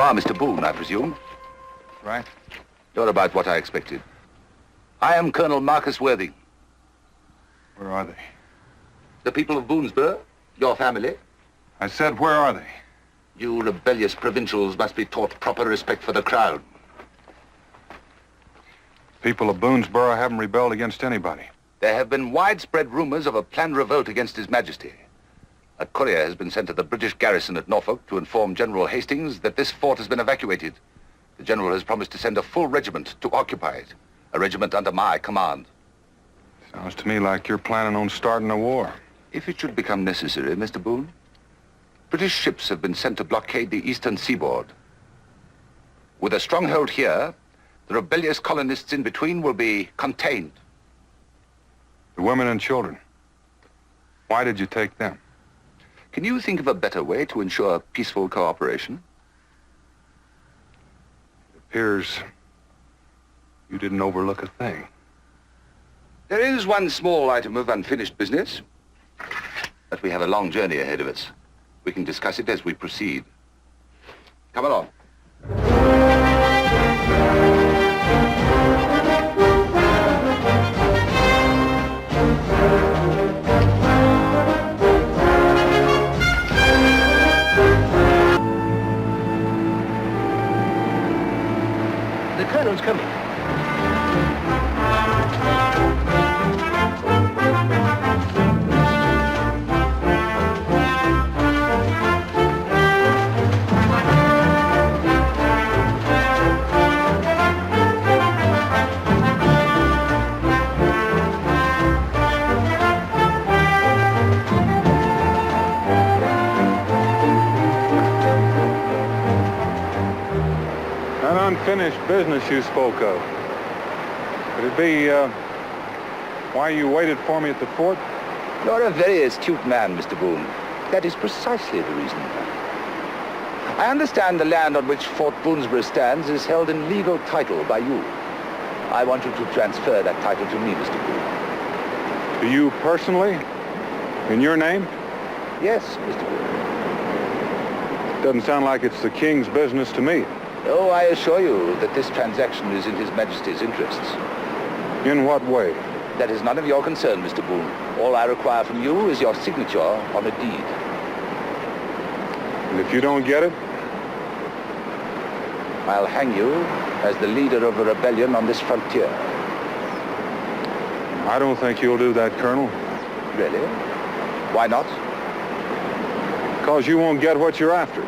are Mr. Boone, I presume? Right. You're about what I expected. I am Colonel Marcus Worthing. Where are they? The people of Boonesborough, your family. I said, where are they? You rebellious provincials must be taught proper respect for the crown. People of Boonesborough haven't rebelled against anybody. There have been widespread rumors of a planned revolt against His Majesty. A courier has been sent to the British garrison at Norfolk to inform General Hastings that this fort has been evacuated. The general has promised to send a full regiment to occupy it. A regiment under my command. Sounds to me like you're planning on starting a war. If it should become necessary, Mr. Boone, British ships have been sent to blockade the eastern seaboard. With a stronghold here, the rebellious colonists in between will be contained. The women and children. Why did you take them? Can you think of a better way to ensure peaceful cooperation? It appears you didn't overlook a thing. There is one small item of unfinished business, but we have a long journey ahead of us. We can discuss it as we proceed. Come along. The colonel's coming. Unfinished business you spoke of. Could it be, why you waited for me at the fort? You're a very astute man, Mr. Boone. That is precisely the reason. I understand the land on which Fort Boonesborough stands is held in legal title by you. I want you to transfer that title to me, Mr. Boone. To you personally? In your name? Yes, Mr. Boone. Doesn't sound like it's the king's business to me. Oh, I assure you that this transaction is in His Majesty's interests. In what way? That is none of your concern, Mr. Boone. All I require from you is your signature on a deed. And if you don't get it? I'll hang you as the leader of a rebellion on this frontier. I don't think you'll do that, Colonel. Really? Why not? Because you won't get what you're after.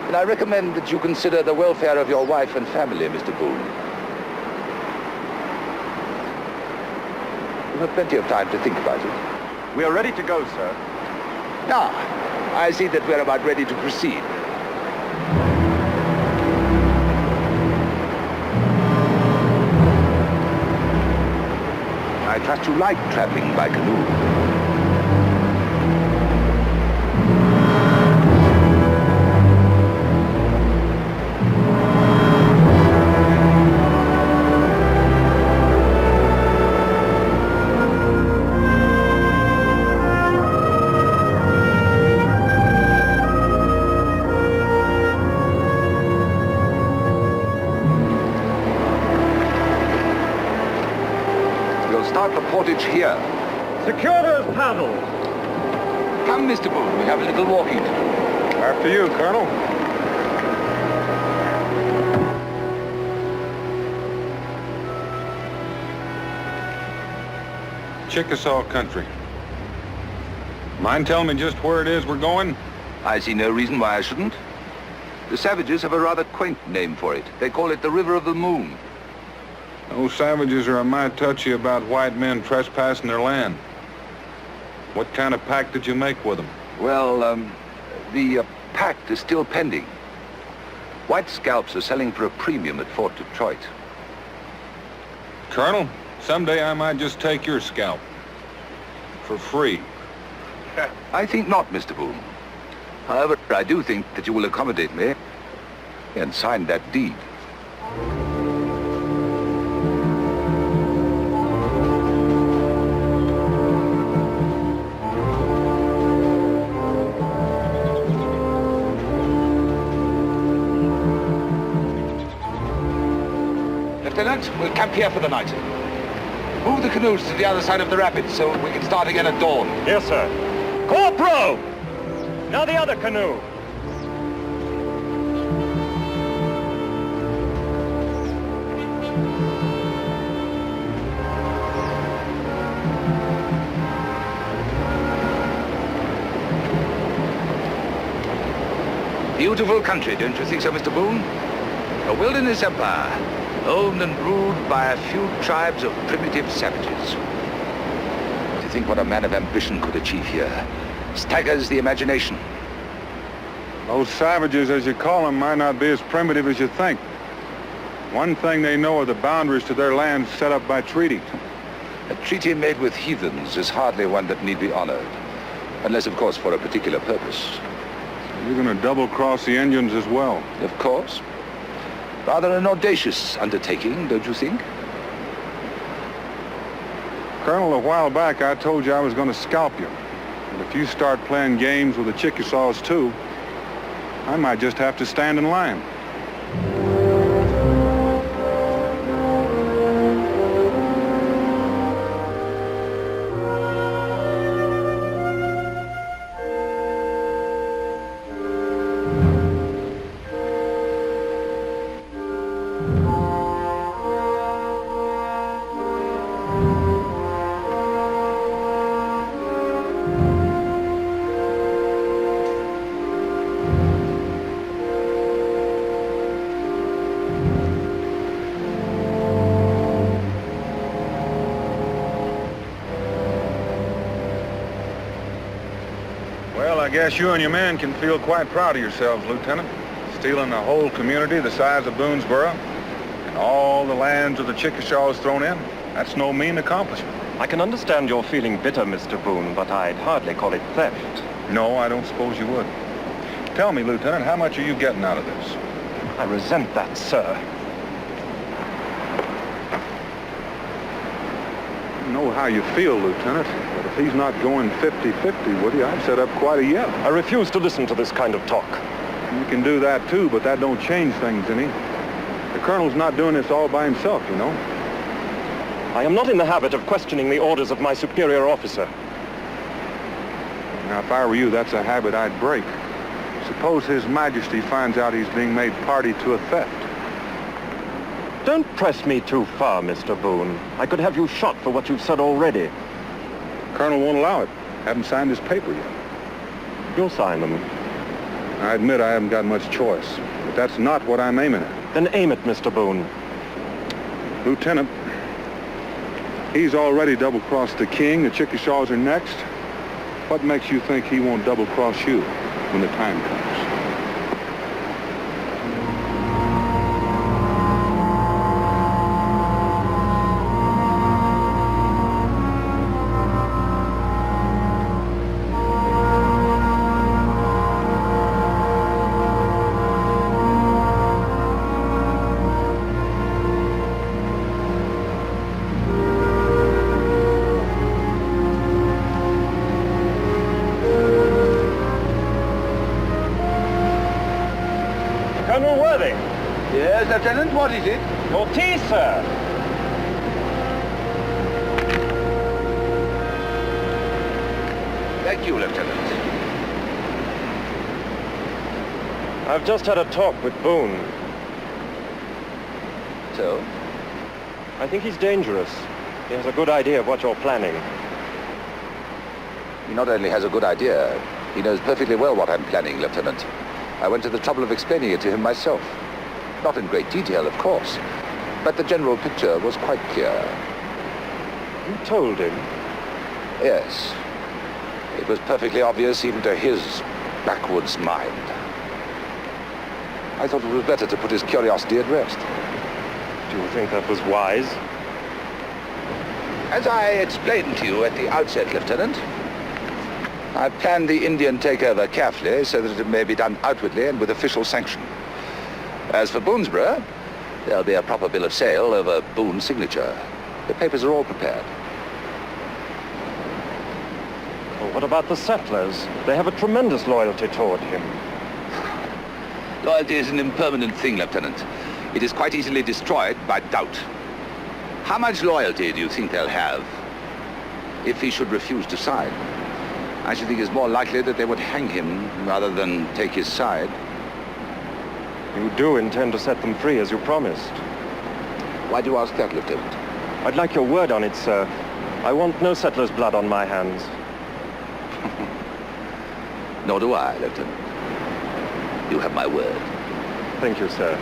And I recommend that you consider the welfare of your wife and family, Mr. Boone. You have plenty of time to think about it. We are ready to go, sir. I see that we're about ready to proceed. I trust you like traveling by canoe. Start the portage here. Secure those paddles. Come, Mr. Boone, we have a little walking to do. After you, Colonel. Chickasaw country. Mind telling me just where it is we're going? I see no reason why I shouldn't. The savages have a rather quaint name for it. They call it the River of the Moon. Those savages are a mite touchy about white men trespassing their land. What kind of pact did you make with them? Well, the pact is still pending. White scalps are selling for a premium at Fort Detroit. Colonel, someday I might just take your scalp. For free. I think not, Mr. Boone. However, I do think that you will accommodate me and sign that deed. Lieutenant. We'll camp here for the night. Move the canoes to the other side of the rapids so we can start again at dawn. Yes, sir. Corporal! Now the other canoe. Beautiful country, don't you think so, Mr. Boone? A wilderness empire, owned and ruled by a few tribes of primitive savages. To think what a man of ambition could achieve here staggers the imagination. Those savages, as you call them, might not be as primitive as you think. One thing they know are the boundaries to their lands set up by treaty. A treaty made with heathens is hardly one that need be honored, unless, of course, for a particular purpose. You're going to double-cross the Indians as well. Of course. Rather an audacious undertaking, don't you think? Colonel, a while back I told you I was going to scalp you. And if you start playing games with the Chickasaws too, I might just have to stand in line. I guess you and your men can feel quite proud of yourselves, Lieutenant. Stealing a whole community the size of Boonesboro and all the lands of the Chickasaws thrown in. That's no mean accomplishment. I can understand you're feeling bitter, Mr. Boone, but I'd hardly call it theft. No, I don't suppose you would. Tell me, Lieutenant, how much are you getting out of this? I resent that, sir. I know how you feel, Lieutenant, but if he's not going 50-50 with you, I've set up quite a yell. I refuse to listen to this kind of talk. You can do that too, but that don't change things any. The Colonel's not doing this all by himself, you know. I am not in the habit of questioning the orders of my superior officer. Now, if I were you, that's a habit I'd break. Suppose His Majesty finds out he's being made party to a theft. Don't press me too far, Mr. Boone. I could have you shot for what you've said already. Colonel won't allow it. Haven't signed his paper yet. You'll sign them. I admit I haven't got much choice, but that's not what I'm aiming at. Then aim it, Mr. Boone. Lieutenant, he's already double-crossed the king. The Chickasaws are next. What makes you think he won't double-cross you when the time comes? Yes, Lieutenant, what is it? Your tea, sir. Thank you, Lieutenant. I've just had a talk with Boone. So? I think he's dangerous. He has a good idea of what you're planning. He not only has a good idea, he knows perfectly well what I'm planning, Lieutenant. I went to the trouble of explaining it to him myself. Not in great detail, of course, but the general picture was quite clear. You told him? Yes. It was perfectly obvious even to his backwoods mind. I thought it was better to put his curiosity at rest. Do you think that was wise? As I explained to you at the outset, Lieutenant, I planned the Indian takeover carefully so that it may be done outwardly and with official sanction. As for Boonesboro, there'll be a proper bill of sale over Boone's signature. The papers are all prepared. Well, what about the settlers? They have a tremendous loyalty toward him. Loyalty is an impermanent thing, Lieutenant. It is quite easily destroyed by doubt. How much loyalty do you think they'll have if he should refuse to sign? I should think it's more likely that they would hang him rather than take his side. You do intend to set them free, as you promised. Why do you ask that, Lieutenant? I'd like your word on it, sir. I want no settler's blood on my hands. Nor do I, Lieutenant. You have my word. Thank you, sir.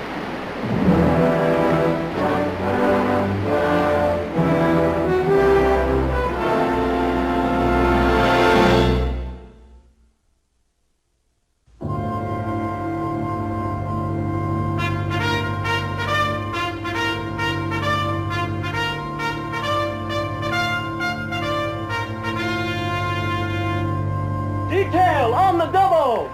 Detail on the double!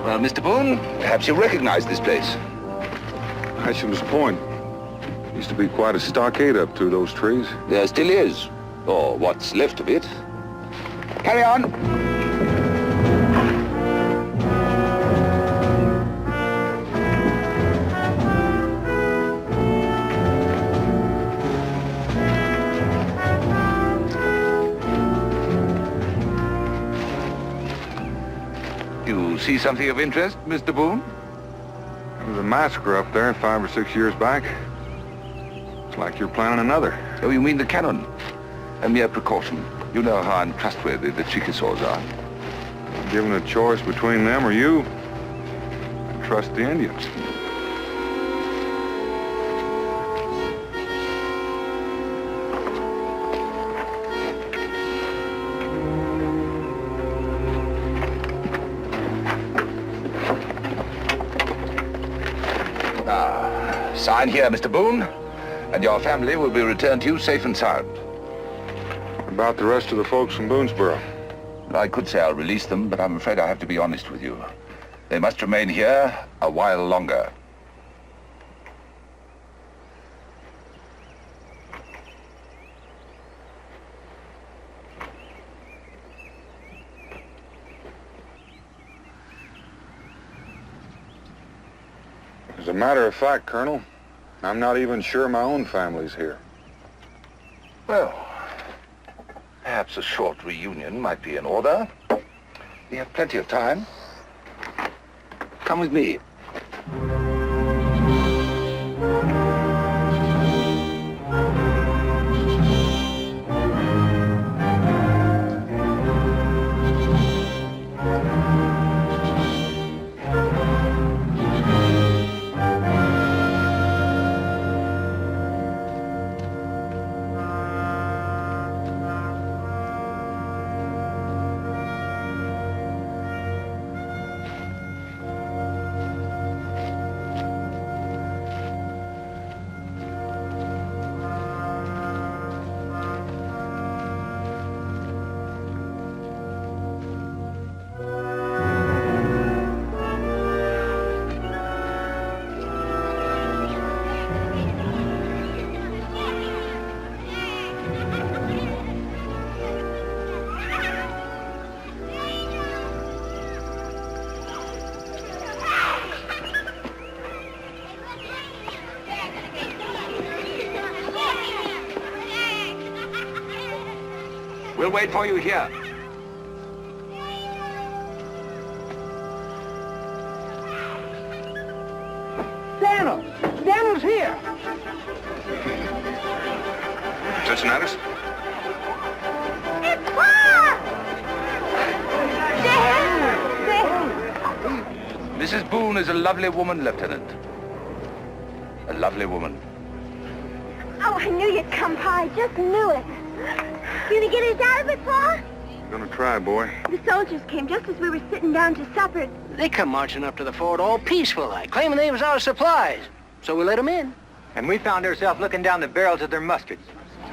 Well, Mr. Boone, perhaps you recognize this place. Hashem's Point. Used to be quite a stockade up through those trees. There still is, or what's left of it. Carry on. You see something of interest, Mr. Boone? There was a massacre up there 5 or 6 years back. It's like you're planning another. Oh, you mean the cannon? A mere precaution. You know how untrustworthy the Chickasaws are. Given a choice between them or you, I trust the Indians. Sign here, Mr. Boone, and your family will be returned to you safe and sound. About the rest of the folks from Boonesboro. I could say I'll release them, but I'm afraid I have to be honest with you. They must remain here a while longer. As a matter of fact, Colonel, I'm not even sure my own family's here. Well, perhaps a short reunion might be in order. We have plenty of time. Come with me. We'll wait for you here. Daniel! Daniel's here! Cincinnatus? It's Bob! Mrs. Boone is a lovely woman, Lieutenant. A lovely woman. Oh, I knew you'd come, Pa. I just knew it. You gonna get us out of it, Pa? Gonna try, boy. The soldiers came just as we were sitting down to supper. They come marching up to the fort all peaceful like, claiming they was out of supplies. So we let them in. And we found ourselves looking down the barrels of their muskets.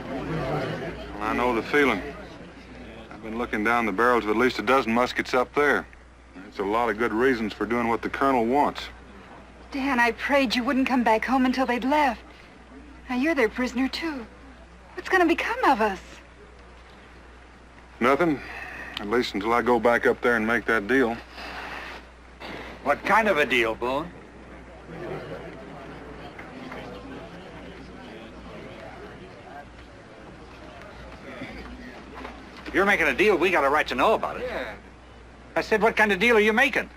Well, I know the feeling. I've been looking down the barrels of at least a dozen muskets up there. There's a lot of good reasons for doing what the colonel wants. Dan, I prayed you wouldn't come back home until they'd left. Now you're their prisoner, too. What's going to become of us? Nothing. At least until I go back up there and make that deal. What kind of a deal, Boone? If you're making a deal, we got a right to know about it. Yeah. I said, what kind of deal are you making?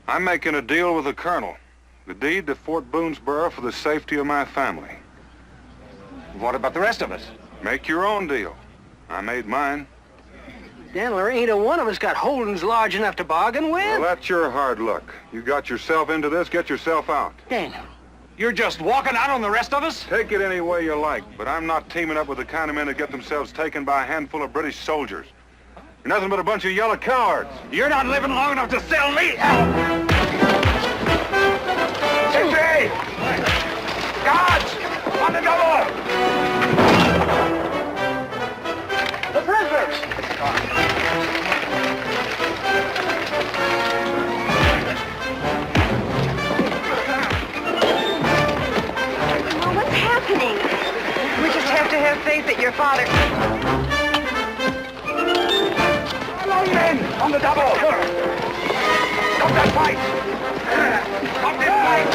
I'm making a deal with the colonel. The deed to Fort Boonesboro for the safety of my family. What about the rest of us? Make your own deal. I made mine. Dan, there ain't a one of us got holdings large enough to bargain with. Well, that's your hard luck. You got yourself into this, get yourself out. Daniel. You're just walking out on the rest of us? Take it any way you like, but I'm not teaming up with the kind of men that get themselves taken by a handful of British soldiers. You're nothing but a bunch of yellow cowards. You're not living long enough to sell me! Sentry! Guards! On the double! The prisoners! Well, what's happening? We just have to have faith that your father... Long men! On the double! Stop that fight! Stop this fight!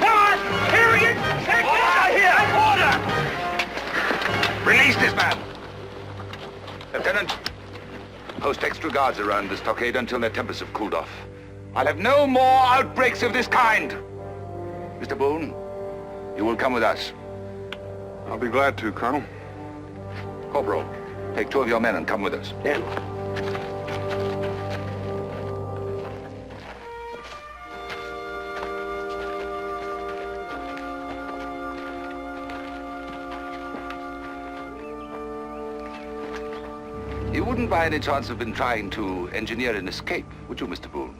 Come on! Here he is! Order! Release this man! Lieutenant, post extra guards around the stockade until their tempers have cooled off. I'll have no more outbreaks of this kind. Mr. Boone, you will come with us. I'll be glad to, Colonel. Corporal, take 2 of your men and come with us. Dan. You wouldn't by any chance have been trying to engineer an escape, would you, Mr. Boone?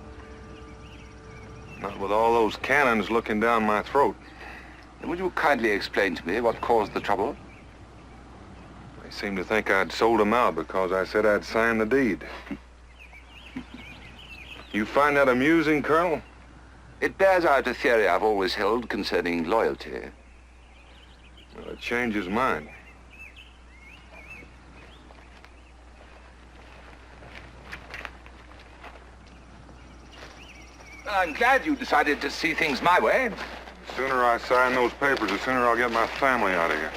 Not with all those cannons looking down my throat. Then would you kindly explain to me what caused the trouble? They seem to think I'd sold them out because I said I'd sign the deed. You find that amusing, Colonel? It bears out a theory I've always held concerning loyalty. Well, it changes mine. Well, I'm glad you decided to see things my way. The sooner I sign those papers, the sooner I'll get my family out of here.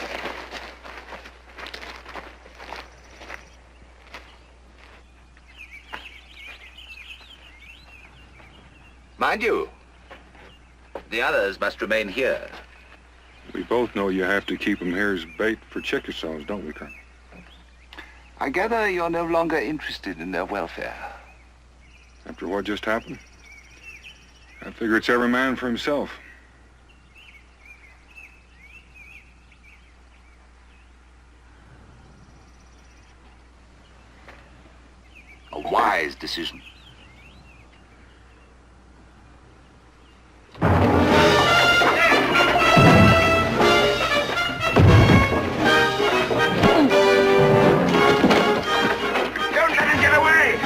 Mind you, the others must remain here. We both know you have to keep them here as bait for Chickasaws, don't we, Colonel? I gather you're no longer interested in their welfare. After what just happened? I figure it's every man for himself. A wise decision. Don't let him get away!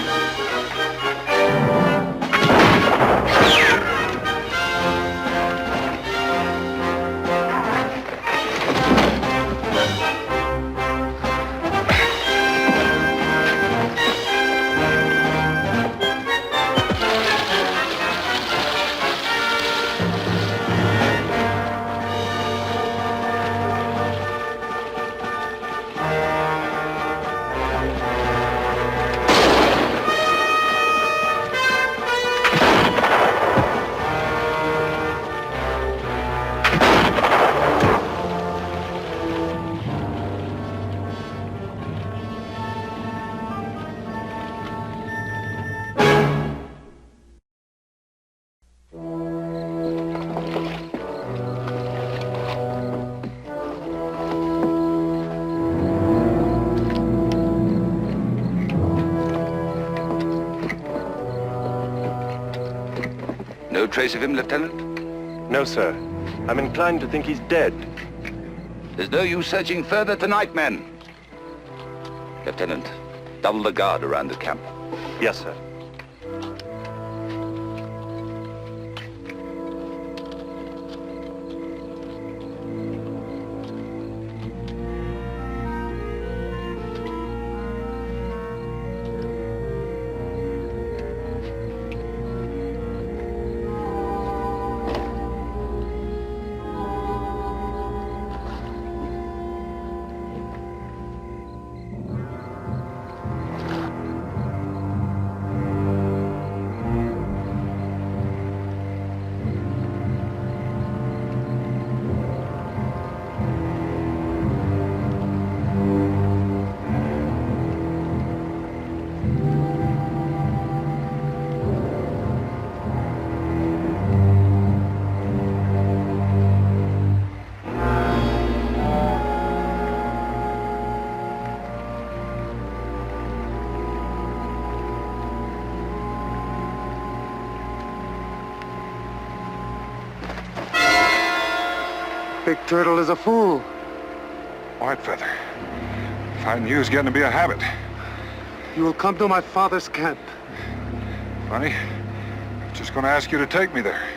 No trace of him, Lieutenant? No, sir. I'm inclined to think he's dead. There's no use searching further tonight, men. Lieutenant, double the guard around the camp. Yes, sir. Big Turtle is a fool. Whitefeather. Fighting you is getting to be a habit. You will come to my father's camp. Funny. Just gonna ask you to take me there.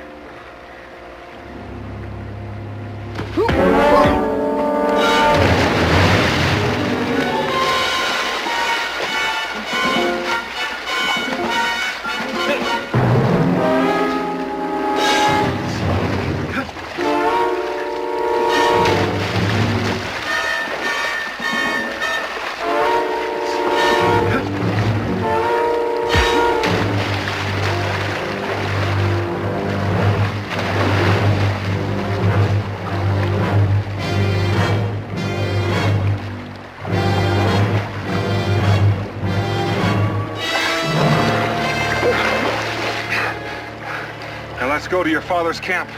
Now let's go to your father's camp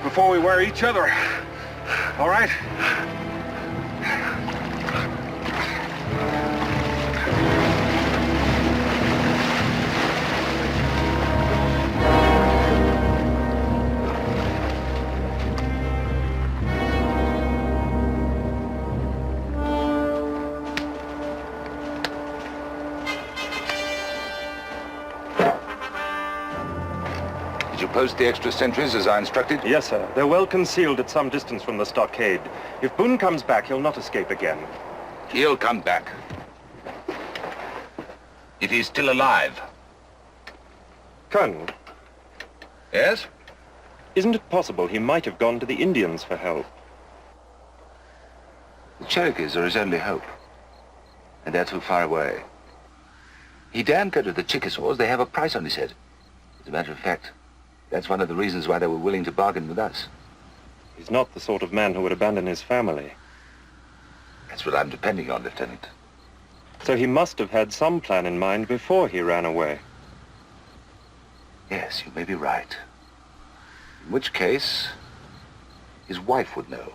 before we wear each other. All right? Did you post the extra sentries as I instructed? Yes, sir. They're well concealed at some distance from the stockade. If Boone comes back, he'll not escape again. He'll come back. If he's still alive. Colonel, Yes? isn't it possible he might have gone to the Indians for help? The Cherokees are his only hope. And they're too far away. He daren't go to the Chickasaws. They have a price on his head. As a matter of fact, that's one of the reasons why they were willing to bargain with us. He's not the sort of man who would abandon his family. That's what I'm depending on, Lieutenant. So he must have had some plan in mind before he ran away. Yes, you may be right. In which case, his wife would know.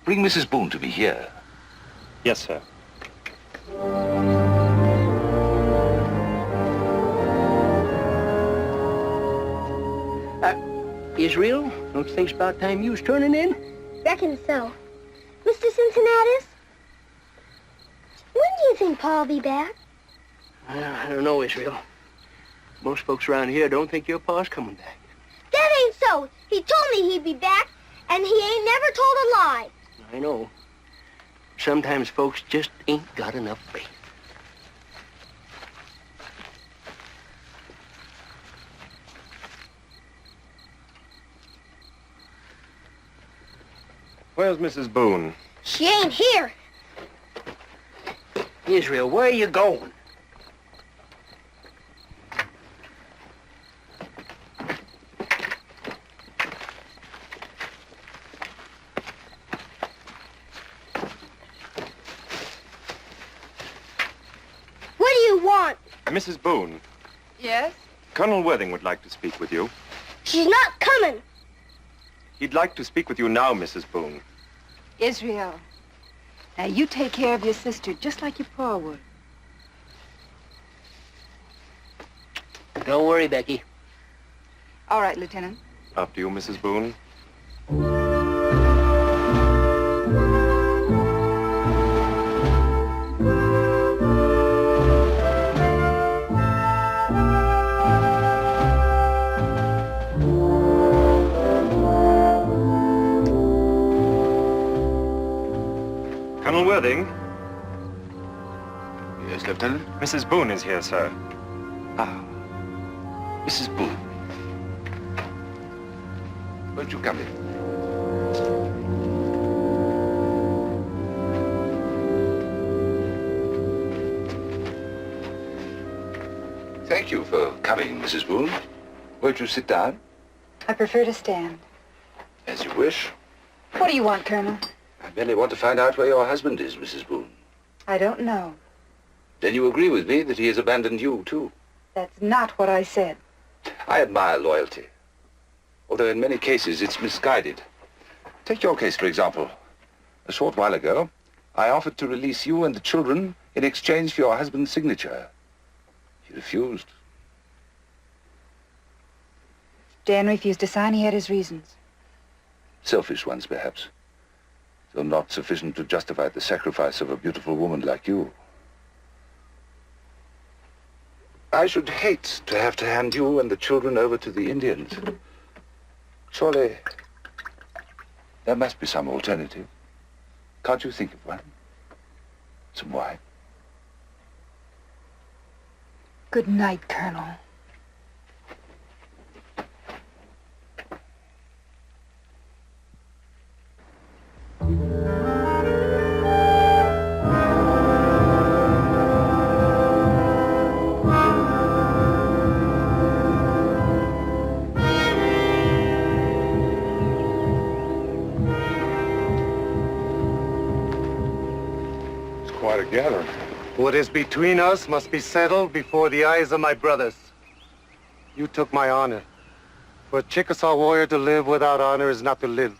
Bring Mrs. Boone to me here. Yes, sir. Israel, don't you think it's about time you was turning in? Reckon so. Mr. Cincinnatus? When do you think Pa'll be back? I don't know, Israel. Most folks around here don't think your pa's coming back. That ain't so. He told me he'd be back, and he ain't never told a lie. I know. Sometimes folks just ain't got enough faith. Where's Mrs. Boone? She ain't here. Israel, where are you going? What do you want? Mrs. Boone, Yes? Colonel Worthing would like to speak with you. She's not coming. He'd like to speak with you now, Mrs. Boone. Israel. Now you take care of your sister just like your pa would. Don't worry, Becky. All right, Lieutenant. After you, Mrs. Boone. Colonel Worthing? Yes, Lieutenant? Mrs. Boone is here, sir. Ah, Mrs. Boone. Won't you come in? Thank you for coming, Mrs. Boone. Won't you sit down? I prefer to stand. As you wish. What do you want, Colonel? I merely want to find out where your husband is, Mrs. Boone. I don't know. Then you agree with me that he has abandoned you, too. That's not what I said. I admire loyalty, although in many cases it's misguided. Take your case, for example. A short while ago, I offered to release you and the children in exchange for your husband's signature. He refused. Dan refused to sign. He had his reasons. Selfish ones, perhaps, though not sufficient to justify the sacrifice of a beautiful woman like you. I should hate to have to hand you and the children over to the Indians. Surely, there must be some alternative. Can't you think of one? Some wine? Good night, Colonel. Quite a gathering. What is between us must be settled before the eyes of my brothers. You took my honor. For a Chickasaw warrior to live without honor is not to live.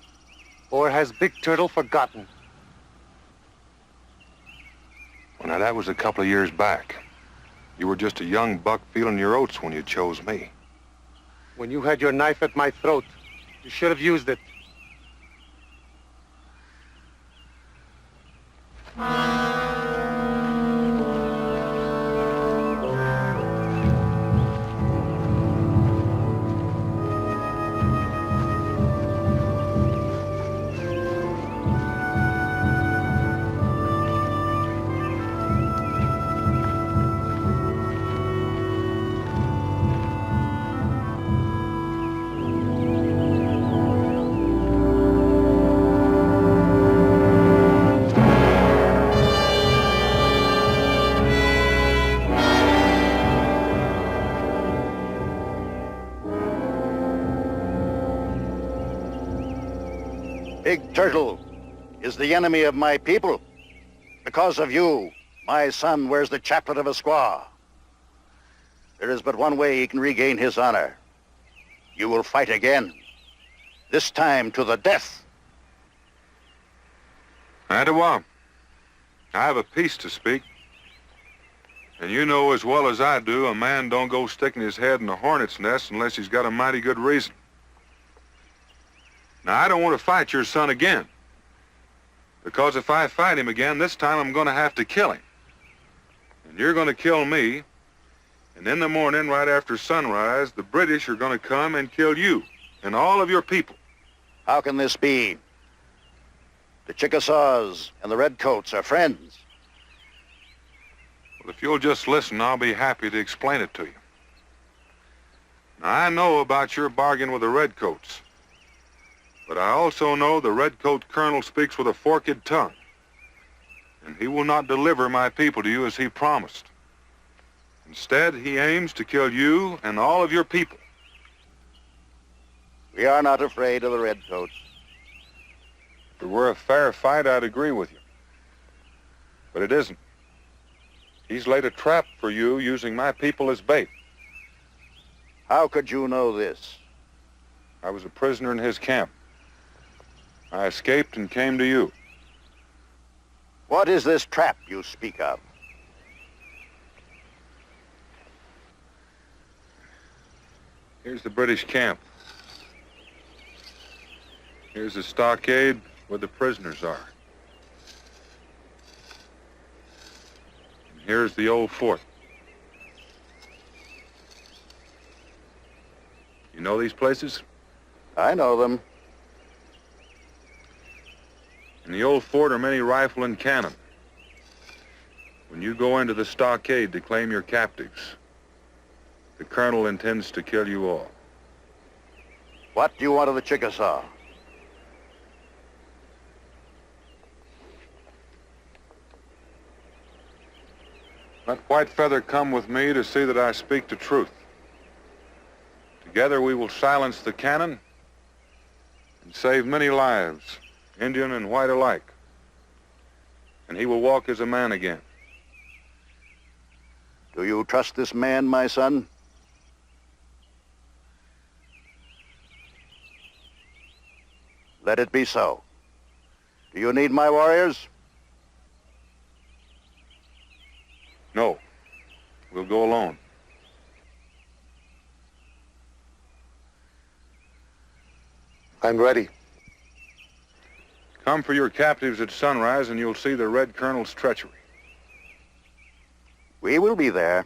Or has Big Turtle forgotten? Well, now, that was a couple of years back. You were just a young buck feeling your oats when you chose me. When you had your knife at my throat, you should have used it. Big Turtle is the enemy of my people. Because of you, my son wears the chaplet of a squaw. There is but one way he can regain his honor. You will fight again, this time to the death. Adawa, I have a piece to speak. And you know as well as I do, a man don't go sticking his head in a hornet's nest unless he's got a mighty good reason. Now, I don't want to fight your son again. Because if I fight him again, this time I'm going to have to kill him. And you're going to kill me. And in the morning, right after sunrise, the British are going to come and kill you and all of your people. How can this be? The Chickasaws and the Redcoats are friends. Well, if you'll just listen, I'll be happy to explain it to you. Now, I know about your bargain with the Redcoats. But I also know the Redcoat Colonel speaks with a forked tongue. And he will not deliver my people to you as he promised. Instead, he aims to kill you and all of your people. We are not afraid of the Redcoats. If it were a fair fight, I'd agree with you. But it isn't. He's laid a trap for you using my people as bait. How could you know this? I was a prisoner in his camp. I escaped and came to you. What is this trap you speak of? Here's the British camp. Here's the stockade where the prisoners are. And here's the old fort. You know these places? I know them. In the old fort are many rifle and cannon. When you go into the stockade to claim your captives, the colonel intends to kill you all. What do you want of the Chickasaw? Let Whitefeather come with me to see that I speak the truth. Together we will silence the cannon and save many lives, Indian and white alike. And he will walk as a man again. Do you trust this man, my son? Let it be so. Do you need my warriors? No, we'll go alone. I'm ready. Come for your captives at sunrise and you'll see the Red Colonel's treachery. We will be there.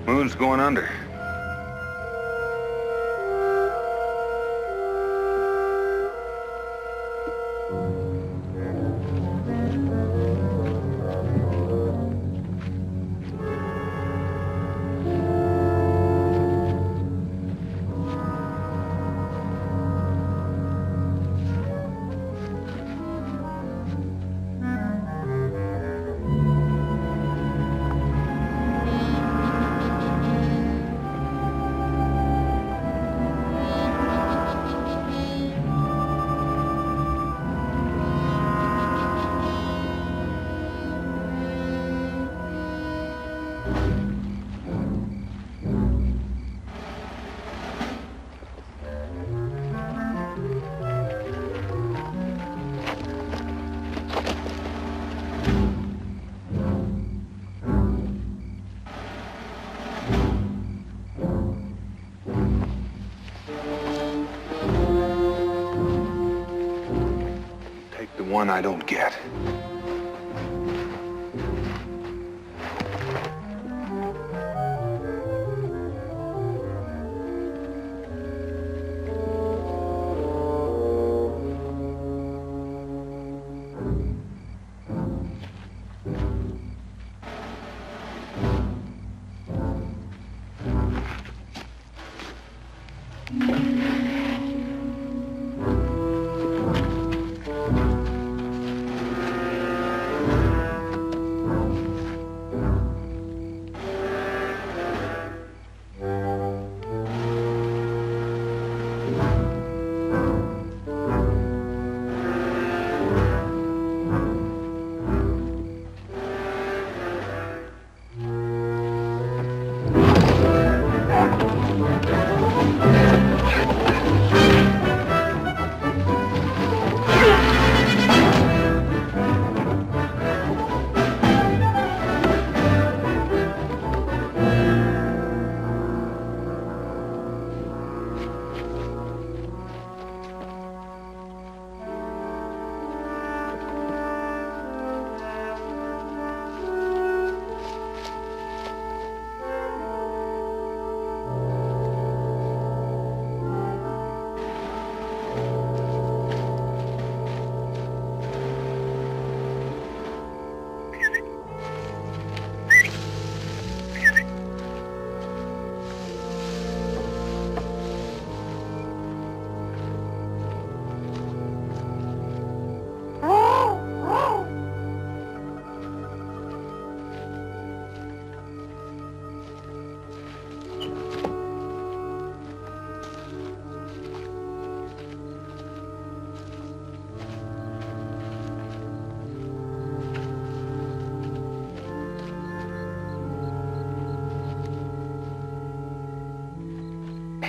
Boone's going under. One I don't get.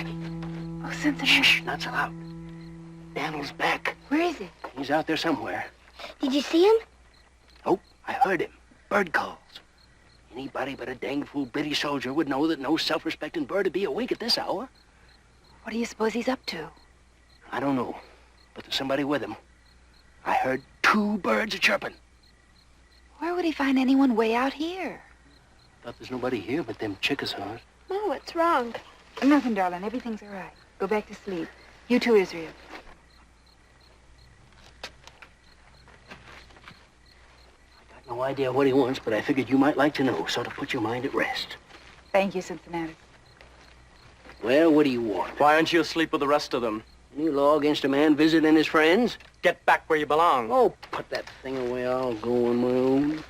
Cincinnati. Oh, Cincinnati. Shh, not so loud. Daniel's back. Where is he? He's out there somewhere. Did you see him? Oh, I heard him. Bird calls. Anybody but a dang fool British soldier would know that no self-respecting bird would be awake at this hour. What do you suppose he's up to? I don't know, but there's somebody with him. I heard 2 birds a-chirping. Where would he find anyone way out here? Thought there's nobody here but them Chickasaws. Oh, what's wrong? Nothing, darling. Everything's all right. Go back to sleep. You too, Israel. Got no idea what he wants, but I figured you might like to know, so to put your mind at rest. Thank you, Cincinnati. Well, what do you want? Why aren't you asleep with the rest of them? Any law against a man visiting his friends? Get back where you belong. Oh, put that thing away. I'll go on my own.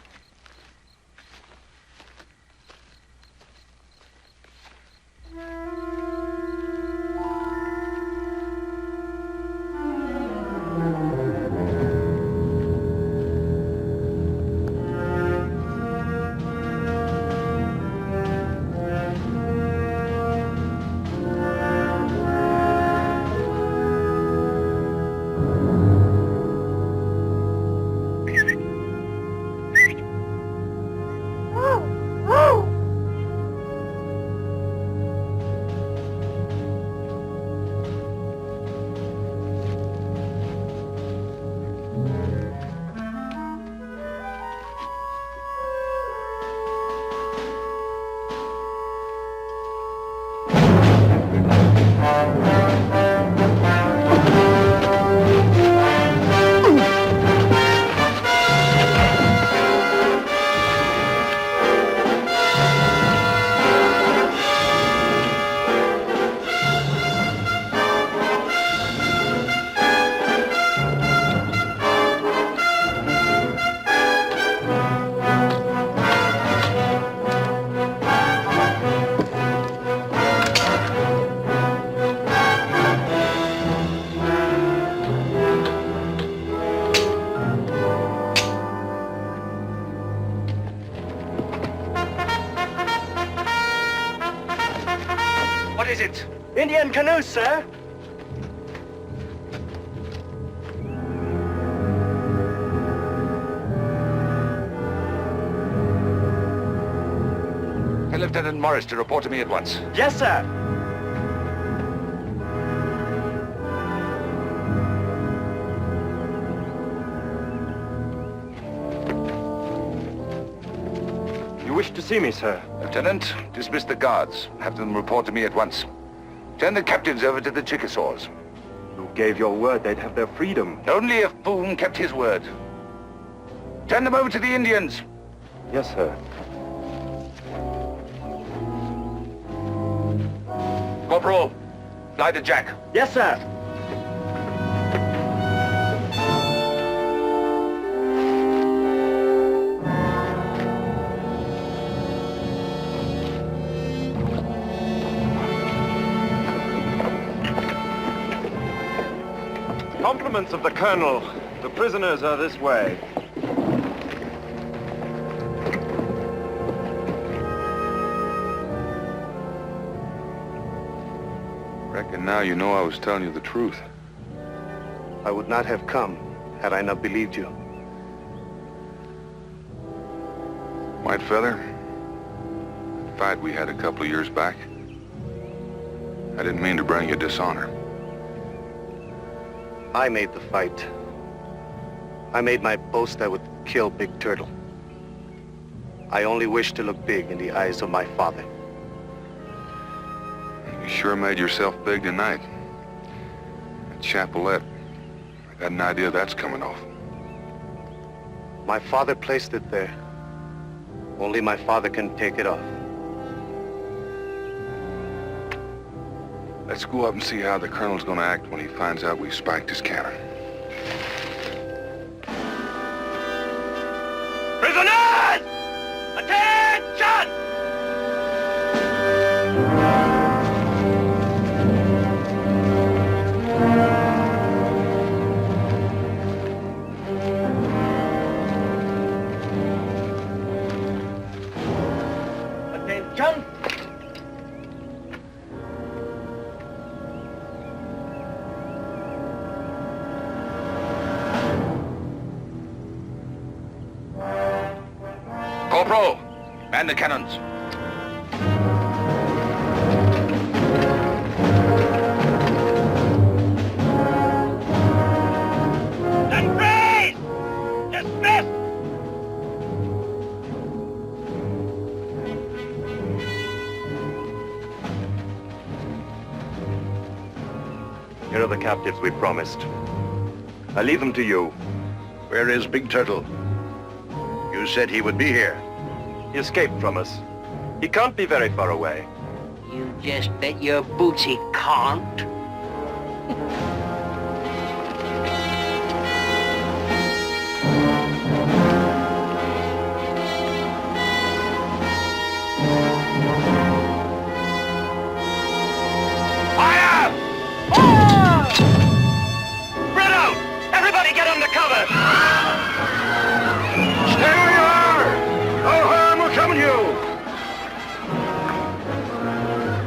What is it? Indian canoes, sir. Tell Lieutenant Morris to report to me at once. Yes, sir. You wish to see me, sir? Lieutenant, dismiss the guards. Have them report to me at once. Send the captains over to the Chickasaws. You gave your word they'd have their freedom. Only if Boone kept his word. Send them over to the Indians. Yes, sir. Corporal, fly the jack. Yes, sir. Compliments of the Colonel. The prisoners are this way. Reckon now you know I was telling you the truth. I would not have come had I not believed you. White Feather, the fight we had a couple of years back, I didn't mean to bring you dishonor. I made the fight. I made my boast I would kill Big Turtle. I only wished to look big in the eyes of my father. You sure made yourself big tonight. That chapelette, I got an idea that's coming off. My father placed it there. Only my father can take it off. Let's go up and see how the Colonel's gonna act when he finds out we spiked his cannon. Prisoners! Attention! Attention! Man the cannons. And freeze! Dismiss! Here are the captives we promised. I leave them to you. Where is Big Turtle? You said he would be here. He escaped from us. He can't be very far away. You just bet your boots he can't. Spread out! Everybody get under cover! Stay where you are! No harm will come to you!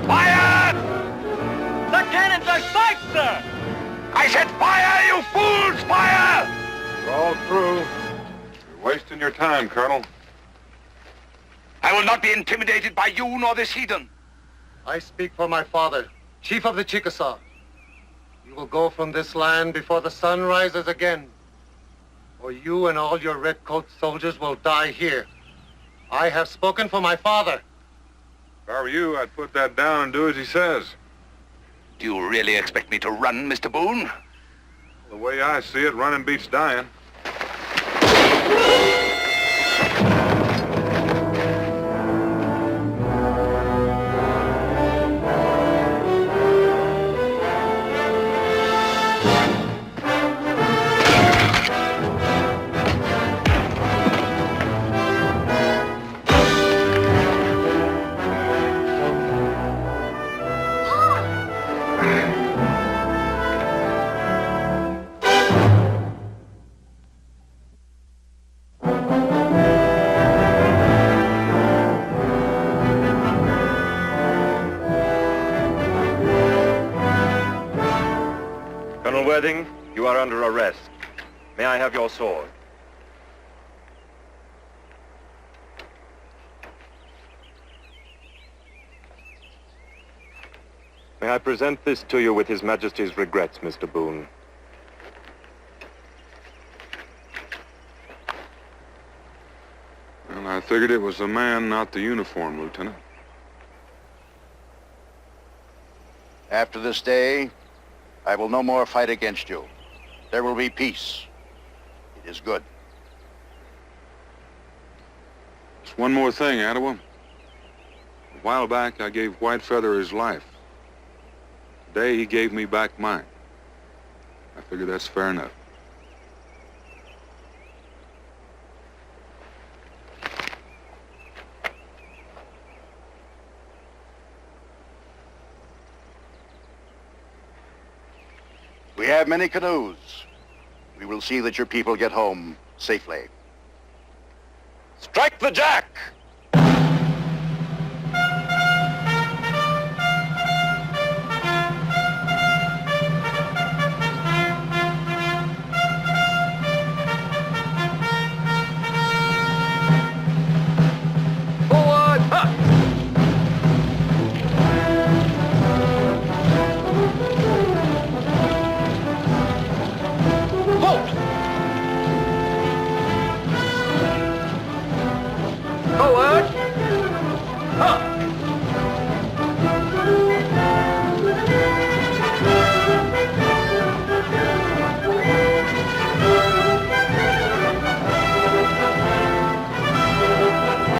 Fire! The cannons are sight, sir! I said fire, you fools! Fire! We're all through. You're wasting your time, Colonel. I will not be intimidated by you nor this heathen. I speak for my father, chief of the Chickasaw. You will go from this land before the sun rises again, or you and all your redcoat soldiers will die here. I have spoken for my father. If I were you, I'd put that down and do as he says. Do you really expect me to run, Mr. Boone? The way I see it, running beats dying. Colonel Worthing, you are under arrest. May I have your sword? May I present this to you with His Majesty's regrets, Mr. Boone? Well, I figured it was the man, not the uniform, Lieutenant. After this day, I will no more fight against you. There will be peace. It is good. Just one more thing, Ottawa. A while back, I gave Whitefeather his life. Today, he gave me back mine. I figure that's fair enough. We have many canoes. We will see that your people get home safely. Strike the jack!